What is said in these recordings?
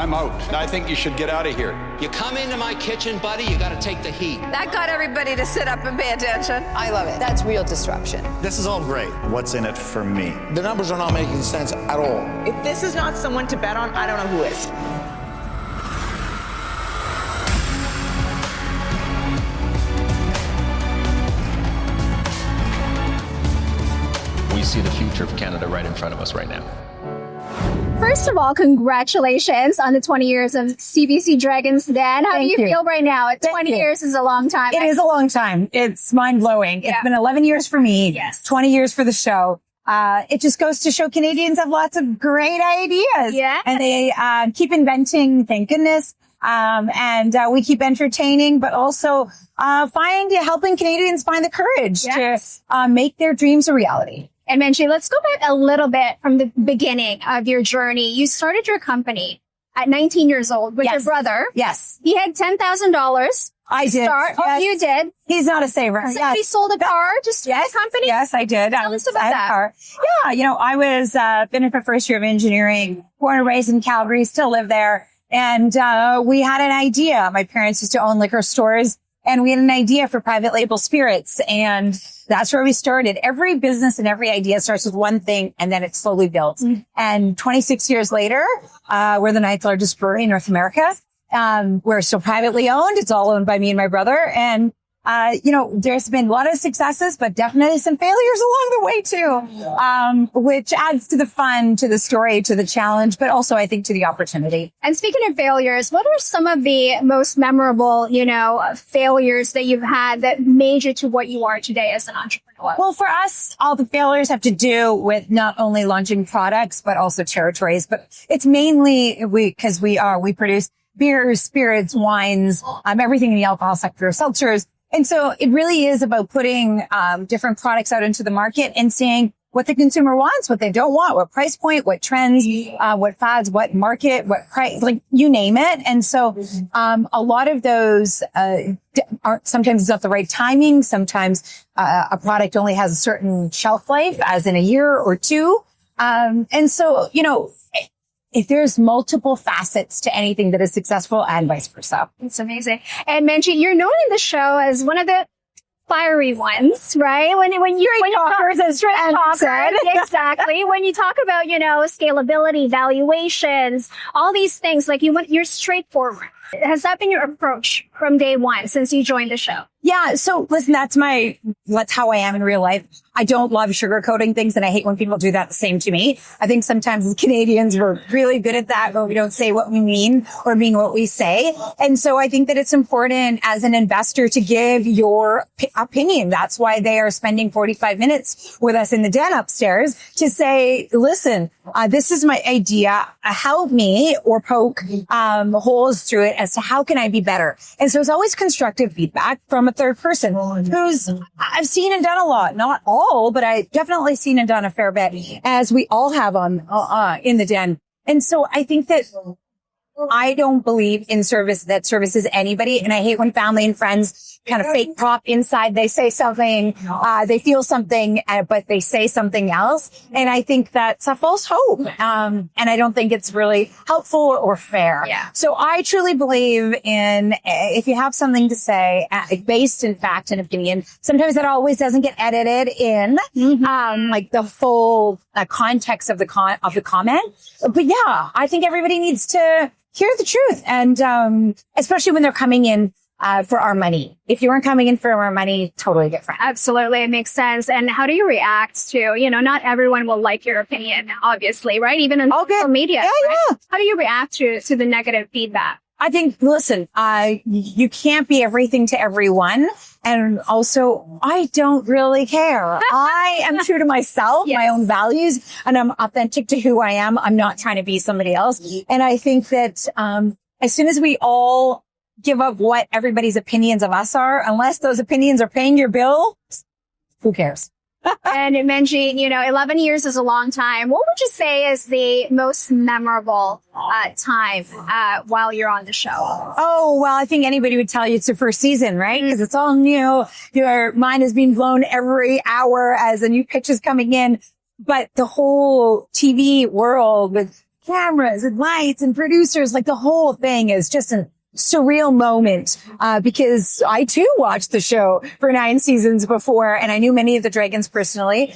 I'm out. I think you should get out of here. You come into my kitchen, buddy, you gotta take the heat. That got everybody to sit up and pay attention. I love it. That's real disruption. This is all great. What's in it for me? The numbers are not making sense at all. If this is not someone to bet on, I don't know who is. We see the future of Canada right in front of us right now. First of all, congratulations on the 20 years of CBC Dragon's Den. How do you feel right now? 20 years is a long time. It is a long time. It's mind-blowing. Yeah. It's been 11 years for me, yes. 20 years for the show. It just goes to show Canadians have lots of great ideas. Yeah. And they keep inventing, thank goodness. And we keep entertaining, but also helping Canadians find the courage to make their dreams a reality. And Manjit, let's go back a little bit from the beginning of your journey. You started your company at 19 years old with your brother. Yes. He had $10,000. I did. Start. Yes. Oh, you did. He's not a saver. Somebody sold a car to start a company? Yes, I did. Tell us about that. Car. Yeah, I was finished my first year of engineering, born and raised in Calgary, still live there. And we had an idea. My parents used to own liquor stores. And we had an idea for private label spirits. And that's where we started. Every business and every idea starts with one thing and then it slowly builds. Mm-hmm. And 26 years later, we're the 9th largest brewery in North America. We're still privately owned. It's all owned by me and my brother. And there's been a lot of successes, but definitely some failures along the way too, which adds to the fun, to the story, to the challenge, but also I think to the opportunity. And speaking of failures, what are some of the most memorable, failures that you've had that made you to what you are today as an entrepreneur? Well, for us, all the failures have to do with not only launching products, but also territories. But it's mainly we produce beers, spirits, wines, everything in the alcohol sector, seltzers. And so it really is about putting different products out into the market and seeing what the consumer wants, what they don't want, what price point, what trends, what fads, what market, what price, like you name it. And so a lot of those sometimes it's not the right timing. Sometimes a product only has a certain shelf life, as in a year or two. And so, if there's multiple facets to anything that is successful and vice versa. It's amazing. And Manjit, you're known in the show as one of the fiery ones, right? When you're talkers, as Trent said. Exactly. When you talk about, scalability, valuations, all these things, you're straightforward. Has that been your approach from day one since you joined the show? Yeah. So listen, that's how I am in real life. I don't love sugarcoating things, and I hate when people do that the same to me. I think sometimes as Canadians, we're really good at that, where we don't say what we mean or mean what we say. And so I think that it's important as an investor to give your opinion. That's why they are spending 45 minutes with us in the den upstairs to say, listen, this is my idea. Help me or poke holes through it as to how can I be better. And so it's always constructive feedback from a third person who's I've seen and done a lot, not all, but I definitely seen and done a fair bit, as we all have in the den. And so I think that I don't believe in service that services anybody. And I hate when family and friends kind of fake prop inside. They say something, they feel something, but they say something else. And I think that's a false hope. And I don't think it's really helpful or fair. Yeah. So I truly believe in, if you have something to say, based in fact and opinion, sometimes that always doesn't get edited in, like the full context of the comment. But yeah, I think everybody needs to hear the truth. And, especially when they're coming in, for our money. If you weren't coming in for our money, totally different. Absolutely. It makes sense. And how do you react to, not everyone will like your opinion, obviously, right? Even in social media. Yeah, right? yeah. How do you react to the negative feedback? I think, listen, you can't be everything to everyone. And also, I don't really care. I am true to myself, my own values, and I'm authentic to who I am. I'm not trying to be somebody else. And I think that, as soon as we all give up what everybody's opinions of us are, unless those opinions are paying your bill, who cares? And Manjit, 11 years is a long time. What would you say is the most memorable time while you're on the show? Oh, well, I think anybody would tell you it's the first season, right? Because it's all new. Your mind is being blown every hour as a new pitch is coming in. But the whole TV world with cameras and lights and producers. Like the whole thing is just a surreal moment, because I too watched the show for 9 seasons before, and I knew many of the dragons personally,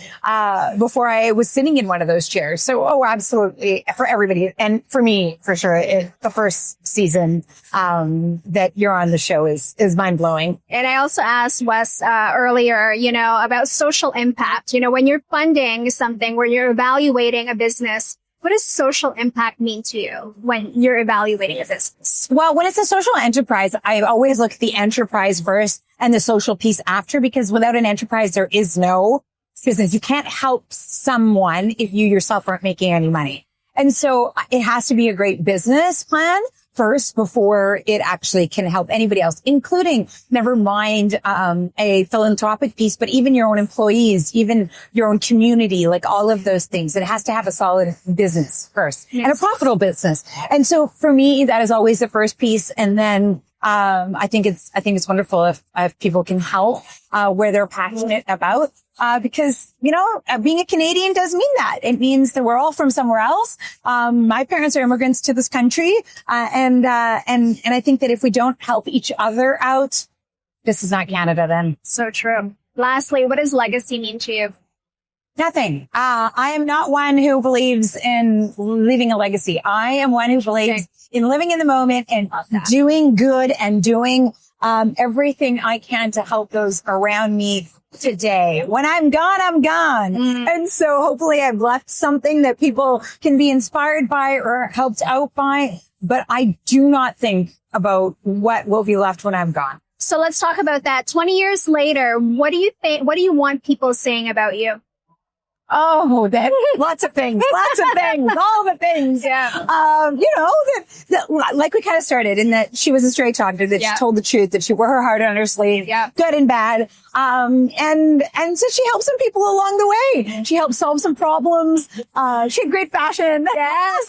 before I was sitting in one of those chairs. So, absolutely for everybody. And for me, for sure, the first season, that you're on the show is mind blowing. And I also asked Wes earlier, about social impact. When you're funding something, where you're evaluating a business, what does social impact mean to you when you're evaluating a business? Well, when it's a social enterprise, I always look at the enterprise first and the social piece after, because without an enterprise, there is no business. You can't help someone if you yourself aren't making any money. And so it has to be a great business plan first before it actually can help anybody else, including, never mind, a philanthropic piece, but even your own employees, even your own community, like all of those things. It has to have a solid business first, and a profitable business. And so for me, that is always the first piece. And then, I think it's wonderful if people can help, where they're passionate about. Because, being a Canadian does mean that. It means that we're all from somewhere else. My parents are immigrants to this country. And I think that if we don't help each other out, this is not Canada then. So true. Lastly, what does legacy mean to you? Nothing. I am not one who believes in leaving a legacy. I am one who believes in living in the moment and doing good and doing, everything I can to help those around me today. When I'm gone, I'm gone. And so hopefully I've left something that people can be inspired by or helped out by. But I do not think about what will be left when I'm gone. So let's talk about that. 20 years later, what do you think? What do you want people saying about you? Oh, that lots of things, all the things. Yeah. That like we kind of started in that she was a straight talker, that she told the truth, that she wore her heart on her sleeve, good and bad. And so she helped some people along the way. She helped solve some problems. She had great fashion. Yes.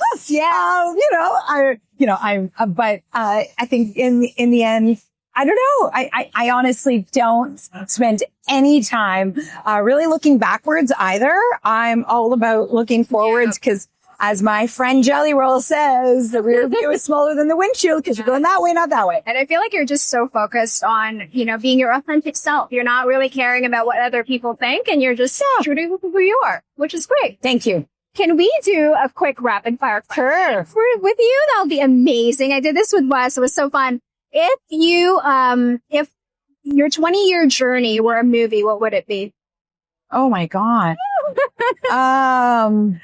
But I think in the end, I don't know. I honestly don't spend any time really looking backwards either. I'm all about looking forwards, because as my friend Jelly Roll says, the rear view is smaller than the windshield, because you're going that way, not that way. And I feel like you're just so focused on, being your authentic self. You're not really caring about what other people think, and you're just true to who you are, which is great. Thank you. Can we do a quick rapid fire Sure. with you? That'll be amazing. I did this with Wes. It was so fun. If your 20-year journey were a movie, what would it be? Oh my God. And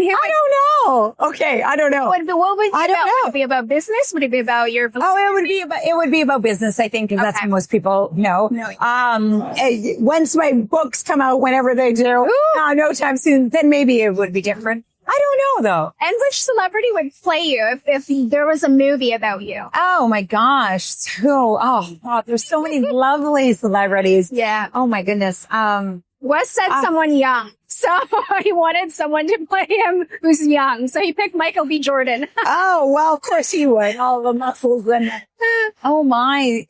here I don't know. Okay, I don't know. What would it I be don't about? know. Would it be about business? Would it be about your? It would be about business, I think, because that's what most people know. Once my books come out, whenever they do, no time soon, then maybe it would be different. I don't know though. And which celebrity would play you if there was a movie about you? Oh my gosh. There's so many lovely celebrities. Yeah. Oh my goodness. Wes said someone young. So he wanted someone to play him who's young. So he picked Michael B. Jordan. Oh, well, of course he would. All the muscles and oh my,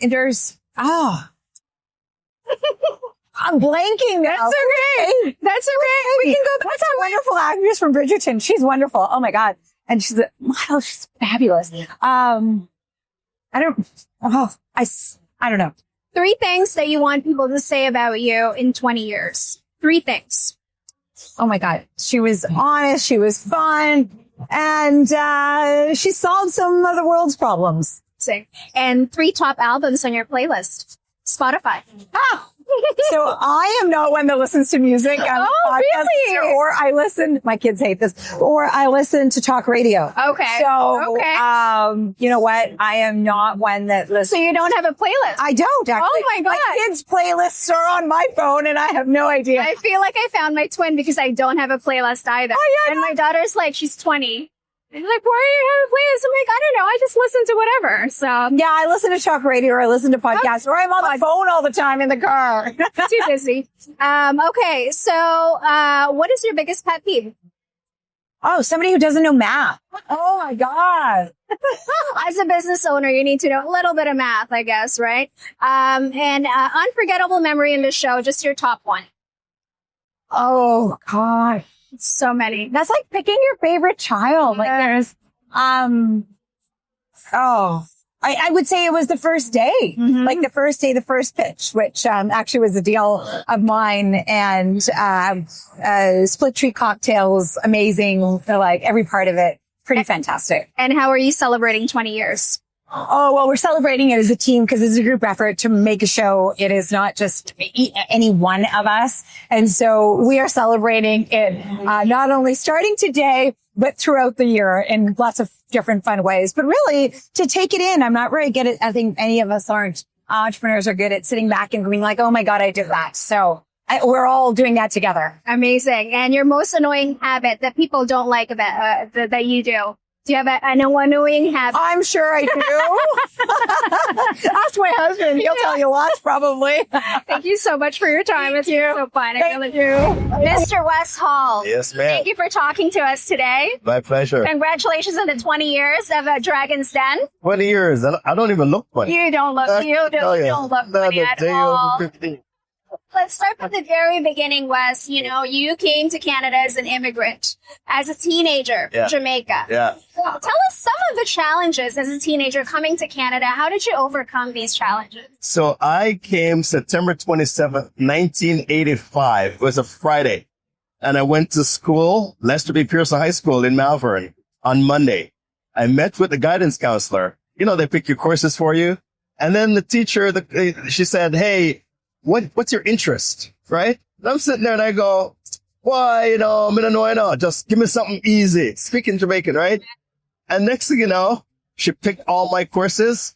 I'm blanking now. That's okay. That's okay. We can go back. What's that wonderful actress from Bridgerton? She's wonderful. Oh my God. And she's a model. She's fabulous. I don't know. 3 things that you want people to say about you in 20 years. 3 things. Oh my God. She was honest. She was fun. And, she solved some of the world's problems. And 3 top albums on your playlist. Spotify. So I am not one that listens to music. Really? Or I listen, my kids hate this, or I listen to talk radio. Okay. So, you know what? I am not one that listens. So you don't have a playlist? I don't actually. Oh my God. My kids' playlists are on my phone and I have no idea. I feel like I found my twin because I don't have a playlist either. Oh, yeah, and my daughter's like, she's 20. And like, why do you have a playlist? I'm like, I don't know. I just listen to whatever. So yeah, I listen to talk radio or I listen to podcasts or I'm on the phone all the time in the car. Too busy. Okay. So, what is your biggest pet peeve? Oh, somebody who doesn't know math. Oh my God. As a business owner, you need to know a little bit of math, I guess, right? And unforgettable memory in the show, just your top one. Oh God. So many. That's like picking your favorite child. Like there's, I would say it was the first day, like the first day, the first pitch, which, actually was a deal of mine, and, split tree cocktails, amazing. Like every part of it, pretty fantastic. And how are you celebrating 20 years? Oh, well, we're celebrating it as a team because it's a group effort to make a show. It is not just any one of us. And so we are celebrating it, not only starting today, but throughout the year in lots of different fun ways. But really, to take it in, I'm not very good at, I think any of us aren't. Entrepreneurs are good at sitting back and being like, oh my God, I did that. So we're all doing that together. Amazing. And your most annoying habit that people don't like about, that you do? Do you have an annoying habit? I'm sure I do. Ask my husband. He'll tell you lots, probably. Thank you so much for your time. It's been so fun. Thank you. Mr. Wes Hall. Yes, ma'am. Thank you for talking to us today. My pleasure. Congratulations on the 20 years of Dragon's Den. 20 years. I don't even look funny. You don't look, you don't look funny at all. 15. Let's start from the very beginning, Wes. You know, you came to Canada as an immigrant, as a teenager from Jamaica. Yeah. Well, tell us some of the challenges as a teenager coming to Canada. How did you overcome these challenges? So I came September 27th, 1985. It was a Friday. And I went to school, Lester B. Pearson High School in Malvern on Monday. I met with the guidance counselor. You know, they pick your courses for you. And then the teacher, she said, hey, what's your interest? Right? And I'm sitting there and I go, why, I don't know. Just give me something easy. Speaking Jamaican, right? And next thing you know, she picked all my courses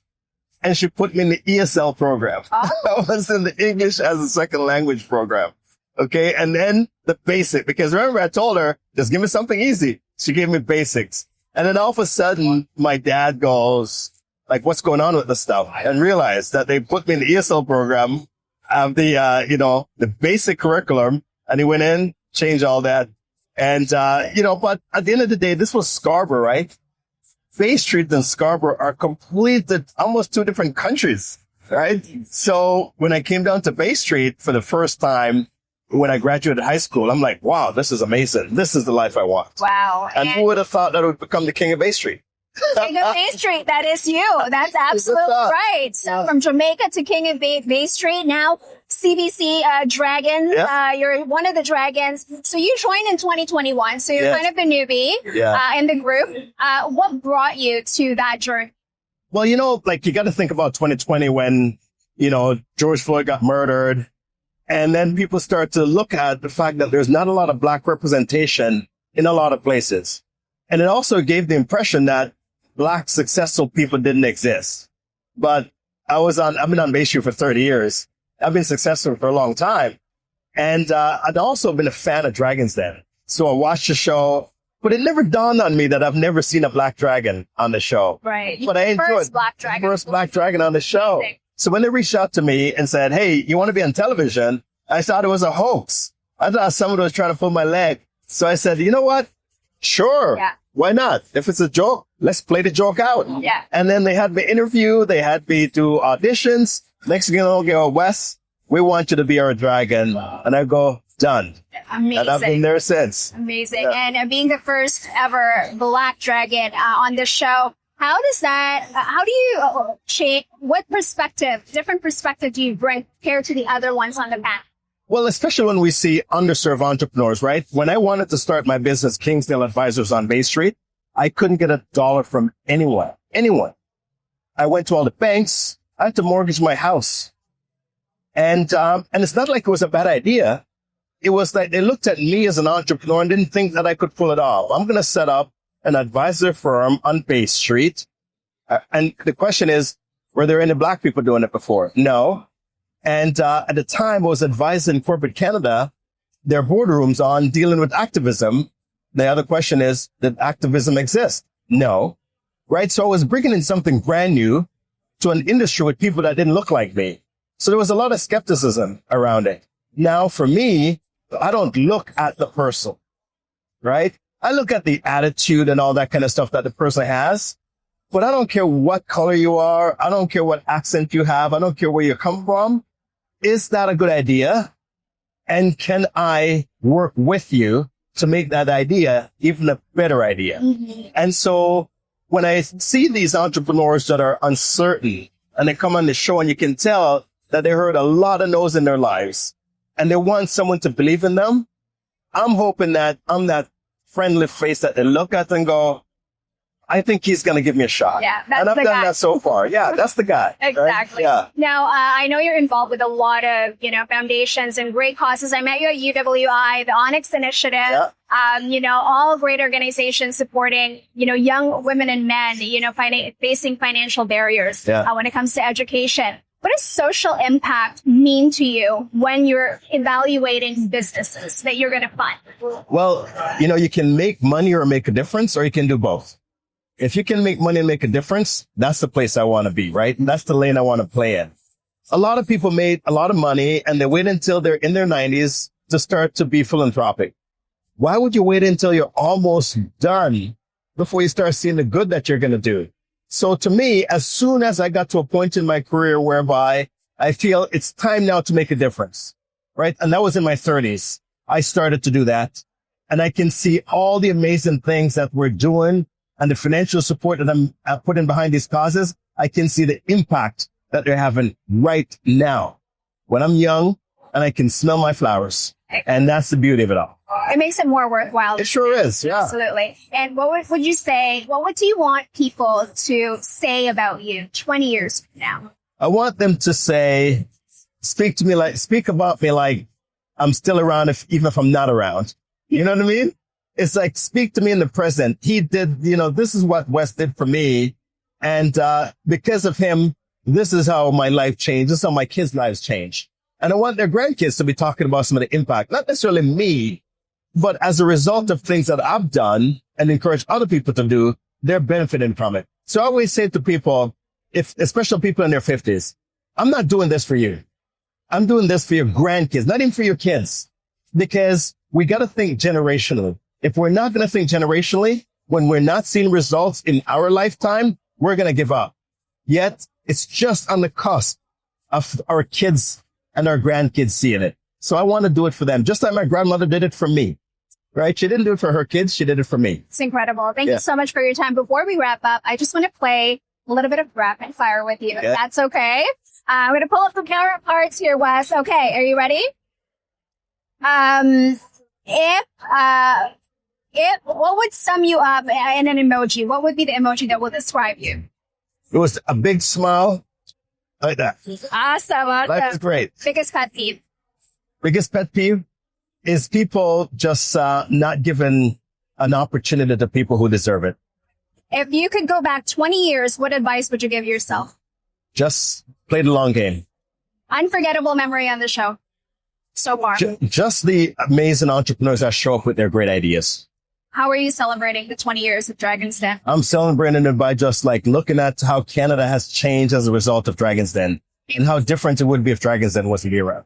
and she put me in the ESL program. I was in the English as a second language program. Okay. And then the basic, because remember I told her, just give me something easy. She gave me basics. And then all of a sudden my dad goes, like, what's going on with this stuff? And realized that they put me in the ESL program. The basic curriculum, and he went in, changed all that. And, but at the end of the day, this was Scarborough, right? Bay Street and Scarborough are almost two different countries, right? So when I came down to Bay Street for the first time, when I graduated high school, I'm like, wow, this is amazing. This is the life I want. Wow. And who would have thought that I would become the king of Bay Street? King of Bay Street, that is you. That's absolutely right. So from Jamaica to King of Bay Street, now CBC Dragon. You're one of the dragons. So you joined in 2021. So you're kind of the newbie in the group. What brought you to that journey? Well, you got to think about 2020 when, George Floyd got murdered. And then people start to look at the fact that there's not a lot of Black representation in a lot of places. And it also gave the impression that Black successful people didn't exist. But I've been on Bay Street for 30 years. I've been successful for a long time. And, I'd also been a fan of Dragon's Den. So I watched the show, but it never dawned on me that I've never seen a Black dragon on the show. Right. But I enjoyed First Black dragon on the show. So when they reached out to me and said, hey, you want to be on television? I thought it was a hoax. I thought someone was trying to pull my leg. So I said, you know what? Sure. Yeah. Why not? If it's a joke, let's play the joke out. Yeah. And then they had me interview. They had me do auditions. Next thing you know, they go, Wes, we want you to be our dragon. And I go, done. Amazing. And I've been there since. Amazing. Yeah. And being the first ever Black dragon on the show, how do you change, what different perspective do you bring compared to the other ones on the panel? Well, especially when we see underserved entrepreneurs, right? When I wanted to start my business, Kingsdale Advisors on Bay Street, I couldn't get $1 from anyone. I went to all the banks. I had to mortgage my house. And it's not like it was a bad idea. It was like they looked at me as an entrepreneur and didn't think that I could pull it off. I'm going to set up an advisor firm on Bay Street. And the question is, were there any Black people doing it before? No. And at the time, I was advising corporate Canada, their boardrooms on dealing with activism. The other question is, did activism exist? No. Right? So I was bringing in something brand new to an industry with people that didn't look like me. So there was a lot of skepticism around it. Now, for me, I don't look at the person, right? I look at the attitude and all that kind of stuff that the person has. But I don't care what color you are. I don't care what accent you have. I don't care where you come from. Is that a good idea? And can I work with you to make that idea even a better idea. And so when I see these entrepreneurs that are uncertain and they come on the show and you can tell that they heard a lot of no's in their lives and they want someone to believe in them, I'm hoping that I'm that friendly face that they look at and go, I think he's going to give me a shot. Yeah, that's and I've the done guy. that so far. Yeah, that's the guy. Exactly. Right? Yeah. Now, I know you're involved with a lot of, foundations and great causes. I met you at UWI, the Onyx Initiative, all great organizations supporting, young women and men, facing financial barriers when it comes to education. What does social impact mean to you when you're evaluating businesses that you're going to fund? Well, you can make money or make a difference, or you can do both. If you can make money and make a difference, that's the place I want to be, right? That's the lane I want to play in. A lot of people made a lot of money and they wait until they're in their 90s to start to be philanthropic. Why would you wait until you're almost done before you start seeing the good that you're going to do? So to me, as soon as I got to a point in my career whereby I feel it's time now to make a difference, right? And that was in my 30s. I started to do that. And I can see all the amazing things that we're doing and the financial support that I'm putting behind these causes. I can see the impact that they're having right now when I'm young and I can smell my flowers. And that's the beauty of it all. It makes it more worthwhile. It sure is. Yeah. Absolutely. And what would you say? What do you want people to say about you 20 years from now? I want them to say, speak about me like I'm still around, even if I'm not around. You know what I mean? It's like, speak to me in the present. He did, this is what Wes did for me. And, because of him, this is how my life changed. This is how my kids' lives changed. And I want their grandkids to be talking about some of the impact, not necessarily me, but as a result of things that I've done and encourage other people to do, they're benefiting from it. So I always say to people, especially people in their 50s, I'm not doing this for you. I'm doing this for your grandkids, not even for your kids, because we got to think generationally. If we're not going to think generationally, when we're not seeing results in our lifetime, we're going to give up. Yet it's just on the cusp of our kids and our grandkids seeing it. So I want to do it for them, just like my grandmother did it for me, right? She didn't do it for her kids. She did it for me. It's incredible. Thank you so much for your time. Before we wrap up, I just want to play a little bit of rapid fire with you. If that's okay. I'm going to pull up the camera parts here, Wes. Okay. Are you ready? What would sum you up in an emoji? What would be the emoji that will describe you? It was a big smile like that. Awesome. Life is great. Biggest pet peeve? Biggest pet peeve is people just not giving an opportunity to people who deserve it. If you could go back 20 years, what advice would you give yourself? Just play the long game. Unforgettable memory on the show so far. Just the amazing entrepreneurs that show up with their great ideas. How are you celebrating the 20 years of Dragon's Den? I'm celebrating it by just looking at how Canada has changed as a result of Dragon's Den and how different it would be if Dragon's Den wasn't around.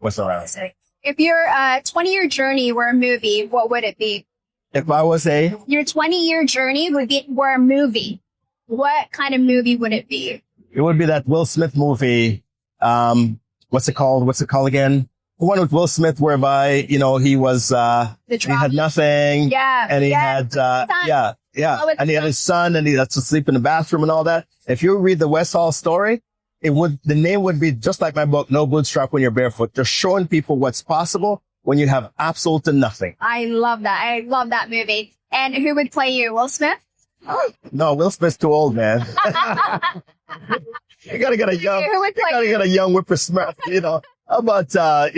If your 20-year journey were a movie, what would it be? If I was your 20-year journey were a movie, what kind of movie would it be? It would be that Will Smith movie. What's it called again? The one with Will Smith whereby, he was, he had nothing. Yeah. And he had, and he had his son and he had to sleep in the bathroom and all that. If you read the Wes Hall story, the name would be just like my book, No Bootstrap When You're Barefoot, just showing people what's possible when you have absolutely nothing. I love that. I love that movie. And who would play you? Will Smith? No, Will Smith's too old, man. You gotta get a young whippersnapper, How about, I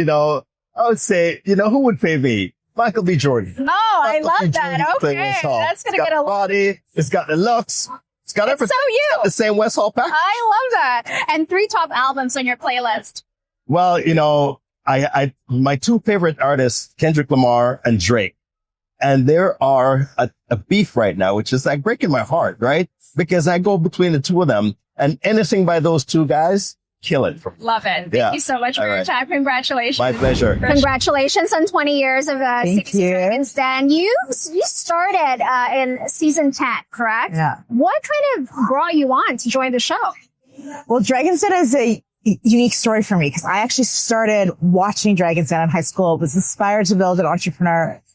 would say, who would pay me? Michael B. Jordan. Oh, I love that. Okay. That's going to get a body. It's got the looks. It's got everything. So you. It's got the same Wes Hall package. I love that. And 3 top albums on your playlist. Well, my 2 favorite artists, Kendrick Lamar and Drake. And there are a beef right now, which is breaking my heart, right? Because I go between the 2 of them and anything by those 2 guys, kill it. Love it. Thank you so much for your time. Congratulations. My pleasure. Congratulations on 20 years of CBC Dragon's Den. You started in season 10, correct? Yeah. What kind of brought you on to join the show? Well, Dragon's Den is a unique story for me because I actually started watching Dragon's Den in high school, was inspired to build an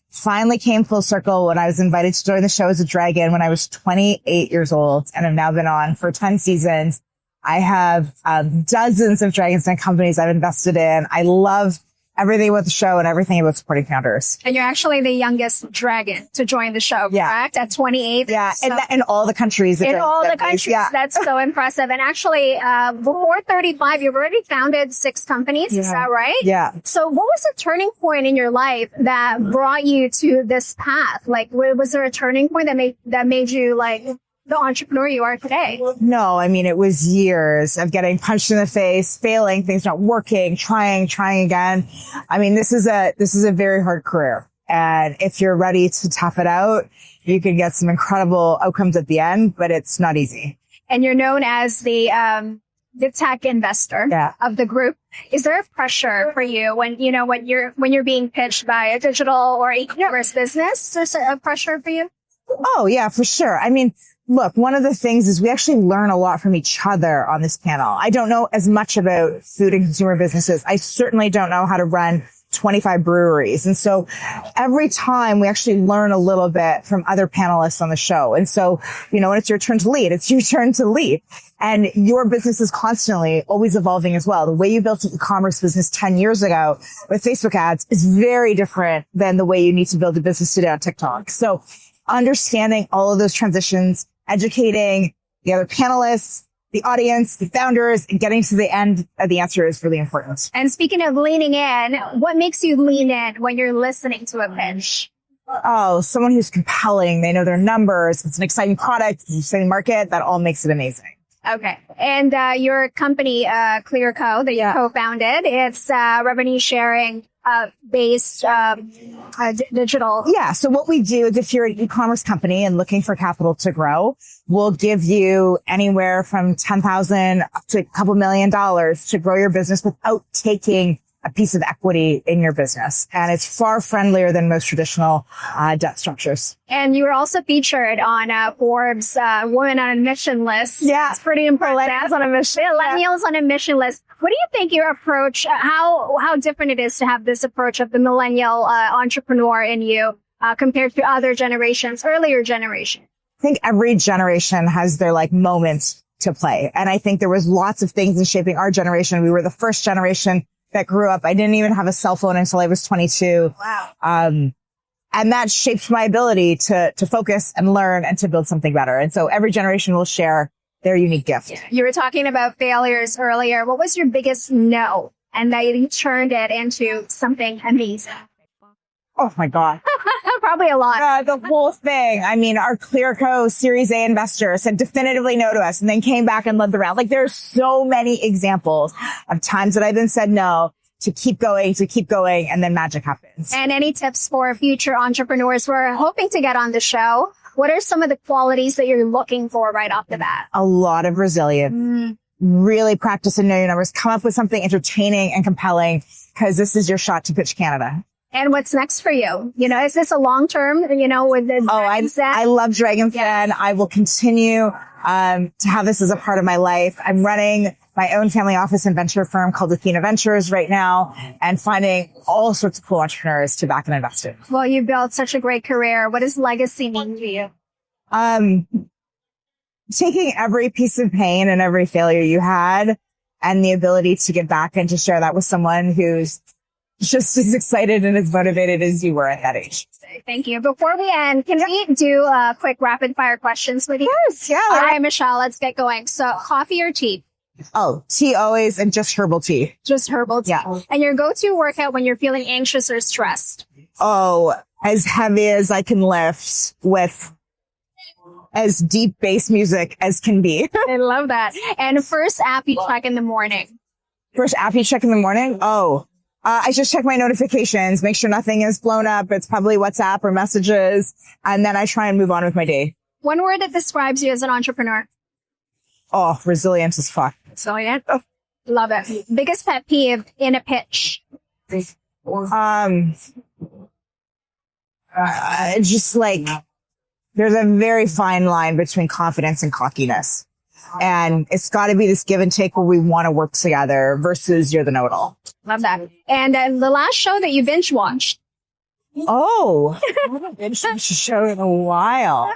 finally came full circle when I was invited to join the show as a dragon when I was 28 years old, and I've now been on for 10 seasons. I have dozens of Dragons Den companies I've invested in. I love everything about the show and everything about supporting founders. And you're actually the youngest dragon to join the show, correct? At 28. Yeah, So in all the countries. in all the countries. Yeah. That's so impressive. And actually, before 35, you've already founded 6 companies. Is that right? Yeah. So what was a turning point in your life that brought you to this path? Like, was there a turning point that made you like the entrepreneur you are today? No, I mean, it was years of getting punched in the face, failing, things not working, trying again. I mean, this is a very hard career. And if you're ready to tough it out, you can get some incredible outcomes at the end, but it's not easy. And you're known as the tech investor of the group. Is there a pressure for you when you're being pitched by a digital or e-commerce business? Is there a pressure for you? Oh, yeah, for sure. I mean, look, one of the things is we actually learn a lot from each other on this panel. I don't know as much about food and consumer businesses. I certainly don't know how to run 25 breweries. And so every time we actually learn a little bit from other panelists on the show. And so, when it's your turn to lead, it's your turn to lead. And your business is constantly always evolving as well. The way you built an e-commerce business 10 years ago with Facebook ads is very different than the way you need to build a business today on TikTok. So understanding all of those transitions, educating the other panelists, the audience, the founders, and getting to the end of the answer is really important. And speaking of leaning in, what makes you lean in when you're listening to a pitch? Oh, someone who's compelling. They know their numbers. It's an exciting product. It's an exciting market. That all makes it amazing. Okay. And your company, ClearCo, that you co-founded, it's revenue sharing based digital. Yeah. So what we do is if you're an e-commerce company and looking for capital to grow, we'll give you anywhere from $10,000 to a couple $1 million to grow your business without taking a piece of equity in your business. And it's far friendlier than most traditional debt structures. And you were also featured on Forbes Women on a Mission list. Yeah. It's pretty important. Millennials on a mission. Millennials on a mission list. What do you think your approach, how different it is to have this approach of the millennial entrepreneur in you compared to other generations, earlier generation? I think every generation has their moment to play. And I think there was lots of things in shaping our generation. We were the first generation that grew up. I didn't even have a cell phone until I was 22. Wow. And that shaped my ability to focus and learn and to build something better. And so every generation will share their unique gift. You were talking about failures earlier. What was your biggest no? And that you turned it into something amazing. Oh my God. Probably a lot. The whole thing. I mean, our ClearCo Series A investor said definitively no to us and then came back and led the round. There's so many examples of times that I've been said no to keep going, and then magic happens. And any tips for future entrepreneurs who are hoping to get on the show? What are some of the qualities that you're looking for right off the bat? A lot of resilience. Really practice and know your numbers. Come up with something entertaining and compelling because this is your shot to pitch Canada. And what's next for you? Is this a long term, with the I love Dragon's Den. I will continue to have this as a part of my life. I'm running my own family office and venture firm called Athena Ventures right now and finding all sorts of cool entrepreneurs to back and invest in. Well, you built such a great career. What does legacy mean to you? Taking every piece of pain and every failure you had and the ability to get back and to share that with someone who's just as excited and as motivated as you were at that age. Thank you. Before we end, can we do quick rapid fire questions with you? Yes, yeah. All right, Michele, let's get going. So coffee or tea? Oh, tea always and just herbal tea. Just herbal tea. Yeah. And your go-to workout when you're feeling anxious or stressed? Oh, as heavy as I can lift with as deep bass music as can be. I love that. And first app you check in the morning? First app you check in the morning? Oh, I just check my notifications, make sure nothing is blown up. It's probably WhatsApp or messages. And then I try and move on with my day. One word that describes you as an entrepreneur? Oh, resilient as fuck. Resilient. Oh, love it. Biggest pet peeve in a pitch? Just there's a very fine line between confidence and cockiness. And it's got to be this give and take where we want to work together versus you're the know-it-all. Love that. And the last show that you binge watched? Oh, I haven't been to a show in a while.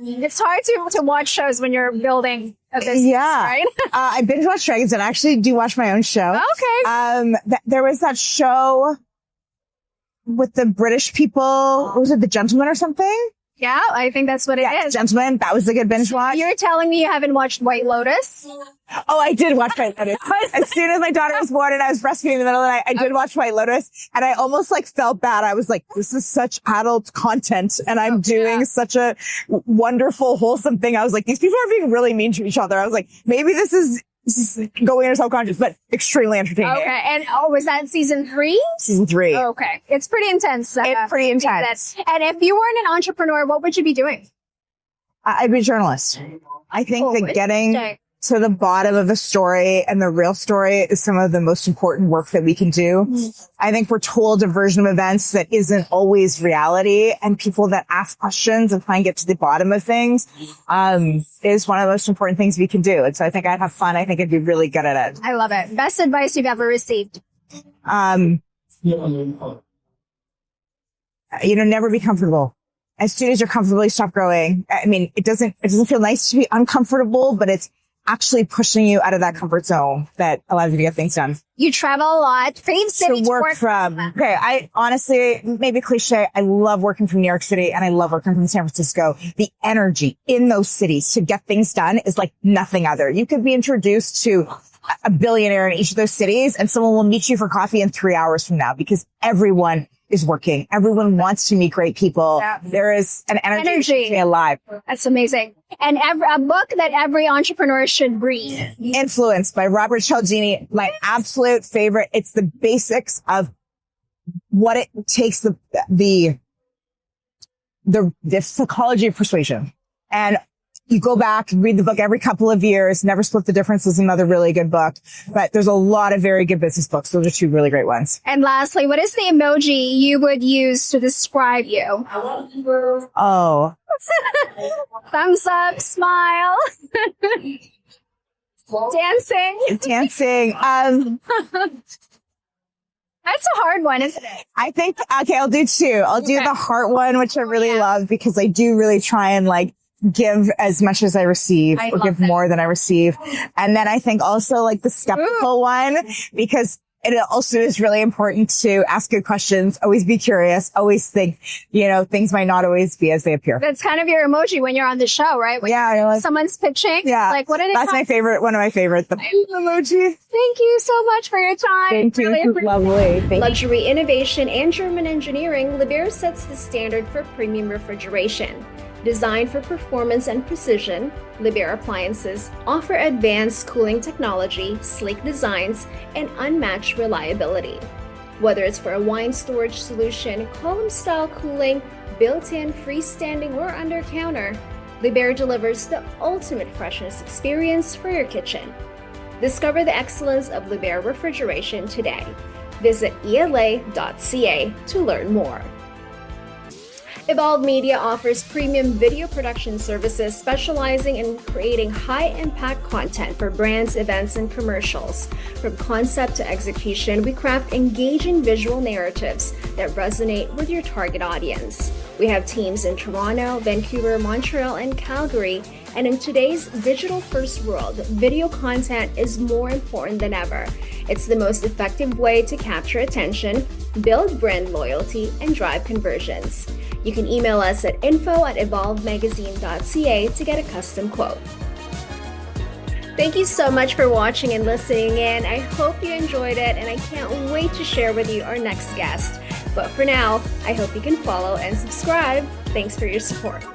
It's hard to watch shows when you're building a business, Yeah. right? I binge watch Dragons and I actually do watch my own show. Okay. There was that show with the British people. What was it, The Gentleman or something? Yeah, I think that's what it is. Gentleman. That was a good binge watch. You're telling me you haven't watched White Lotus? Oh, I did watch White Lotus. As soon as my daughter was born and I was breastfeeding in the middle of the night, I did watch White Lotus and I almost like felt bad. I was like, this is such adult content and I'm doing such a wonderful, wholesome thing. I was like, these people are being really mean to each other. I was like, maybe this is going into self-conscious, but extremely entertaining. Okay. And was that season 3? Season 3. Okay. It's pretty intense. It's pretty intense. And if you weren't an entrepreneur, what would you be doing? I'd be a journalist. I think that getting to the bottom of a story and the real story is some of the most important work that we can do. I think we're told a version of events that isn't always reality, and people that ask questions and try and get to the bottom of things is one of the most important things we can do. And so I think I'd have fun. I think I'd be really good at it. I love it. Best advice you've ever received? Never be comfortable. As soon as you're comfortable, you stop growing. I mean, it doesn't feel nice to be uncomfortable, but it's actually pushing you out of that comfort zone that allows you to get things done. You travel a lot. Fave city to work from. Okay, I honestly, maybe cliche, I love working from New York City and I love working from San Francisco. The energy in those cities to get things done is like nothing other. You could be introduced to a billionaire in each of those cities and someone will meet you for coffee in 3 hours from now because everyone is working. Everyone wants to meet great people. Yeah. There is an energy alive. That's amazing. And a book that every entrepreneur should read. Influence by Robert Cialdini, my absolute favorite. It's the basics of what it takes, the psychology of persuasion. And you go back, read the book every couple of years. Never Split the Difference is another really good book. But there's a lot of very good business books. Those are 2 really great ones. And lastly, what is the emoji you would use to describe you? Oh. Thumbs up, smile. Dancing. That's a hard one, isn't it? I think, okay, I'll do 2. I'll do the heart one, which I really love because I do really try and give as much as I receive or give more than I receive. And then I think also the skeptical one, because it also is really important to ask good questions, always be curious, always think, things might not always be as they appear. That's kind of your emoji when you're on the show, right? When someone's pitching. Yeah. What did it That's my favorite, one of my favorites, the emoji. Thank you so much for your time. Thank you. This is lovely. Luxury innovation and German engineering, Liebherr sets the standard for premium refrigeration. Designed for performance and precision, Liebherr appliances offer advanced cooling technology, sleek designs, and unmatched reliability. Whether it's for a wine storage solution, column-style cooling, built-in, freestanding, or under-counter, Liebherr delivers the ultimate freshness experience for your kitchen. Discover the excellence of Liebherr refrigeration today. Visit ela.ca to learn more. Evolve Media offers premium video production services specializing in creating high-impact content for brands, events, and commercials. From concept to execution, we craft engaging visual narratives that resonate with your target audience. We have teams in Toronto, Vancouver, Montreal, and Calgary. And in today's digital-first world, video content is more important than ever. It's the most effective way to capture attention, build brand loyalty, and drive conversions. You can email us at info@evolvemagazine.ca to get a custom quote. Thank you so much for watching and listening in. I hope you enjoyed it, and I can't wait to share with you our next guest. But for now, I hope you can follow and subscribe. Thanks for your support.